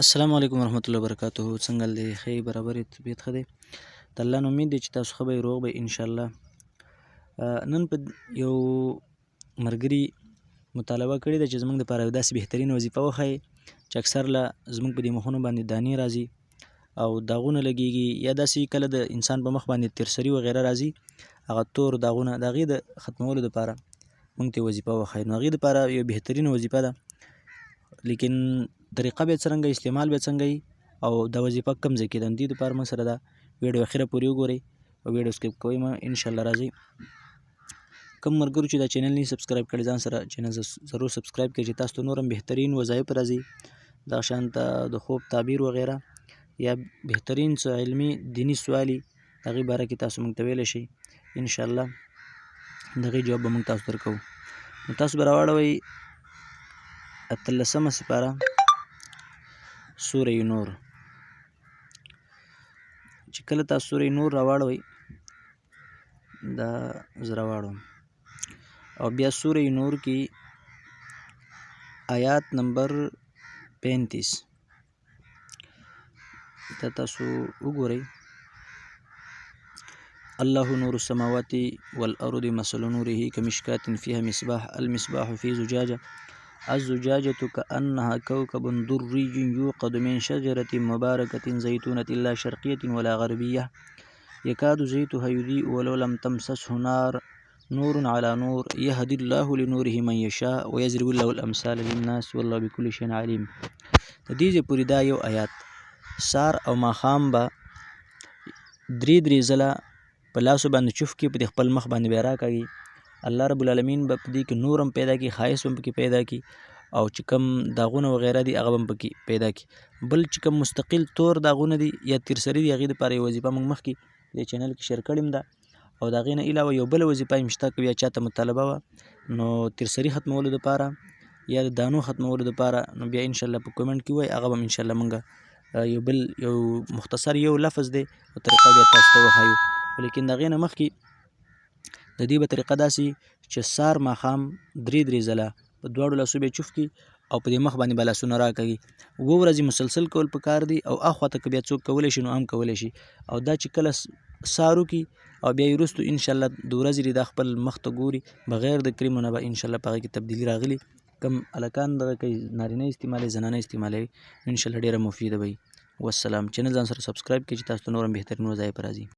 السلام علیکم ورحمت الله وبرکاتہ. څنګه دی خی برابر طبیعت خده د الله نو امید دی چې تاسو خو به روغ به ان شاء الله. نن په یو مرګري مطالبه کړې ده چې زمونږ لپاره داسې بهترین وظیفه وخی چې اکثر لا زمونږ په دې مخونو باندې دانی راځي او داغونه لګيږي یا داسې کله د انسان په مخ باندې ترسری و غیره راځي هغه تور داغونه دغه د ختمولو لپاره مونږ ته وظیفه وخی نو هغه لپاره یو بهترین وظیفه ده لیکن طریقه به څنګه استعمال به څنګه او د وظیفه کم ځکه د دې لپاره ما سره دا ویډیو اخیره پورې وګورئ او ویډیو سکیپ کوئ ما ان شاء الله راځي کوم مرګرو چې دا چینل نه سبسکرایب کړی ځان سره چینل ضرور سبسکرایب کړئ چې تاسو نورم بهترین وظایف راځي دا شانت د خوب تعبیر و غیره یا بهترین علمي دینی سوالی هغه باره کې تاسو مونږ ته ویل شي ان شاء الله دغه جواب به مونږ تاسو درکو نو تاسو براوړوي اتلسمه سپاره سوره نور چې کله تاسو سوره نور راوړوي دا زراوړو او بیا سوره نور کې آیات نمبر 35 ته تاسو وګورئ الله نور السماوات والارض مثل نوره كمشكاة فيها مصباح المصباح في زجاجة الزجاجة كأنها كوكب دري يوقد من شجرة مباركة زيتونة لا شرقية ولا غربية يكاد زيتها يضيء ولو لم تمسسه نار نور على نور يهدي الله لنوره من يشاء ويضرب الله الأمثال للناس والله بكل شيء عليم. د دې پوری دا یو آیات سار او ماخام به درې ځله په لاسو باندې چوف کې په خپل مخ باندې بیره کوي الله رب العالمین به په دې کې نورم پیدا کی خاص هم پکې پیدا کی او چې کوم داغونه وغیرہ دي هغه هم پکې پیدا کی بل چې کوم مستقل تور داغونه دي یا ترسری دي هغه لپاره وظیفه موږ مخ کې د چینل کې شیر کړم ده او دا غینه علاوه یو بل وظیفه مشته کوي چاته مطالبه و نو ترسری ختمولو لپاره یا دانو ختمولو لپاره نو بیا ان شاء الله په کومنټ کې وای هغه هم ان شاء الله موږ یو مختصر یو لفظ دی او طریقه بیا تاسو ته وایو ولیکن دا غینه مخ کې د دې به طریقه داسي چې سار ماخام درې ځله په دواړو لاسو به چوف کی او په دې مخ باندې بلا سونه راکوي و ورځي مسلسل کول پکار دي او اخو ته بیا څوک کول شي نو هم کول شي او دا چې کله سارو کی او بیا یرستو ان شاء الله د ورځې د خپل مخ ته ګوري بغیر د کریمونه به ان شاء الله پاره کې تبدیلی راغلي کم الکان دغه کوي نارینه استعمالي زنانه استعمالي ان شاء الله ډیره مفیده وي والسلام چینل ځان سره سبسکرایب کړئ چې تاسو نورم بهترین وظایف راځي.